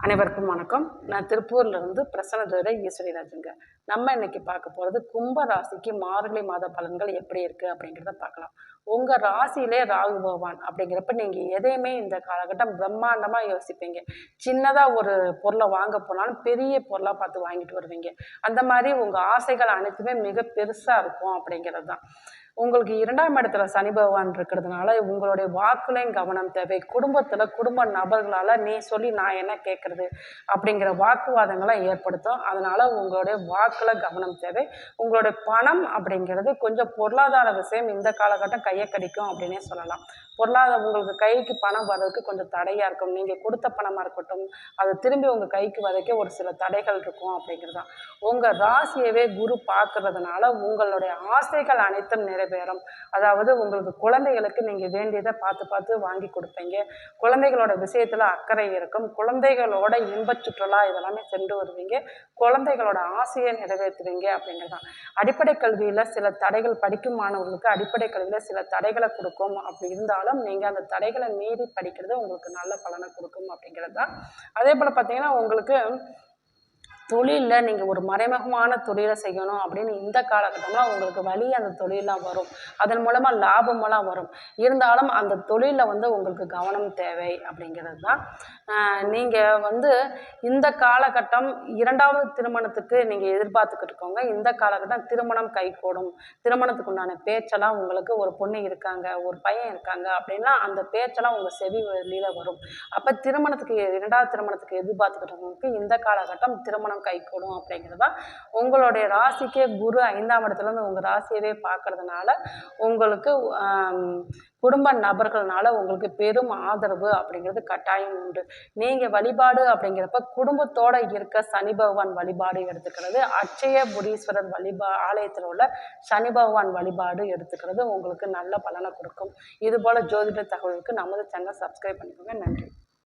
அனைவருக்கும் வணக்கம். நான் திருப்பூர்லேருந்து பிரசன்னதோட ஈஸ்வரிராஜுங்க. நம்ம இன்னைக்கு பார்க்க போகிறது கும்ப ராசிக்கு மார்கழி மாத பலன்கள் எப்படி இருக்குது அப்படிங்கிறத பார்க்கலாம். உங்கள் ராசியிலே ராகு பகவான் அப்படிங்கிறப்ப நீங்கள் எதையுமே இந்த காலகட்டம் பிரம்மாண்டமாக யோசிப்பீங்க. சின்னதாக ஒரு பொருளை வாங்க போனாலும் பெரிய பொருளாக பார்த்து வாங்கிட்டு வருவீங்க. அந்த மாதிரி உங்கள் ஆசைகள் அனைத்துமே மிக பெருசாக இருக்கும் அப்படிங்கிறது தான். உங்களுக்கு 2ஆம் இடத்துல சனி பகவான் இருக்கிறதுனால உங்களுடைய வாக்குலையும் கவனம் தேவை. குடும்பத்தில் குடும்ப நபர்களால் நீ சொல்லி நான் என்ன கேட்குறது அப்படிங்கிற வாக்குவாதங்களை ஏற்படுத்தும். அதனால் உங்களுடைய வாக்கில் கவனம் தேவை. உங்களுடைய பணம் அப்படிங்கிறது கொஞ்சம் பொருளாதார விஷயம் இந்த காலகட்டம் கையை கடிக்கும் அப்படின்னே சொல்லலாம். உங்களுக்கு கைக்கு பணம் வர்றதுக்கு கொஞ்சம் தடையாக இருக்கும். நீங்கள் கொடுத்த பணமாக இருக்கட்டும், அது திரும்பி உங்கள் கைக்கு வரதுக்கே ஒரு சில தடைகள் இருக்கும் அப்படிங்கிறது தான். உங்கள் ராசியவே குரு பார்க்கறதுனால உங்களுடைய ஆசைகள் அனைத்தும் நிறைவேறும். அதாவது உங்களுக்கு குழந்தைகளுக்கு நீங்கள் வேண்டியதை பார்த்து பார்த்து வாங்கி கொடுப்பீங்க. குழந்தைகளோட விஷயத்தில் அக்கறை இருக்கும். குழந்தைகளோட இன்பச் சுற்றுலா இதெல்லாமே சென்று வருவீங்க. குழந்தைகளோட ஆசையை நிறைவேற்றுவீங்க அப்படிங்கிறது தான். அடிப்படை கல்வியில் சில தடைகள் படிக்கும் மாணவர்களுக்கு அடிப்படை கல்வியில் சில தடைகளை கொடுக்கும். அப்படி இருந்தாலும் நீங்கள் அந்த தடைகளை மீறி படிக்கிறது உங்களுக்கு நல்ல பலனை கொடுக்கும் அப்படிங்கிறது தான். அதே போல் பார்த்தீங்கன்னா உங்களுக்கு தொழிலில் நீங்கள் ஒரு மறைமுகமான தொழிலை செய்யணும் அப்படின்னு இந்த காலகட்டம்லாம் உங்களுக்கு வழி அந்த தொழிலாம் வரும். அதன் மூலமாக லாபமெல்லாம் வரும். இருந்தாலும் அந்த தொழிலில் உங்களுக்கு கவனம் தேவை அப்படிங்கிறது தான். நீங்கள் இந்த காலகட்டம் 2வது திருமணத்துக்கு நீங்கள் எதிர்பார்த்துக்கிட்டு இருக்கோங்க. இந்த காலகட்டம் திருமணம் கைகூடும். திருமணத்துக்கு உண்டான பேச்செல்லாம் உங்களுக்கு ஒரு பொண்ணு இருக்காங்க, ஒரு பையன் இருக்காங்க அப்படின்னா அந்த பேச்செல்லாம் உங்கள் செவி வெளியில் வரும். அப்போ திருமணத்துக்கு 2வது திருமணத்துக்கு எதிர்பார்த்துக்கிட்டவங்களுக்கு இந்த காலகட்டம் திருமணம் கைகூடும் அப்படிங்கிறது தான். உங்களுடைய ராசிக்கே குரு 5ஆம் இடத்துலேருந்து உங்கள் ராசியவே பார்க்கறதுனால உங்களுக்கு குடும்ப நபர்கள்னால உங்களுக்கு பெரும் ஆதரவு அப்படிங்கிறது கட்டாயம் உண்டு. நீங்கள் வழிபாடு அப்படிங்கிறப்ப குடும்பத்தோடு இருக்க சனி பகவான் வழிபாடு எடுத்துக்கிறது, அட்சய புரீஸ்வரர் ஆலயத்தில் உள்ள சனி பகவான் வழிபாடு எடுத்துக்கிறது உங்களுக்கு நல்ல பலனை கொடுக்கும். இதுபோல் ஜோதிட தகவலுக்கு நமது சேனலை சப்ஸ்கிரைப் பண்ணிக்கோங்க. நன்றி.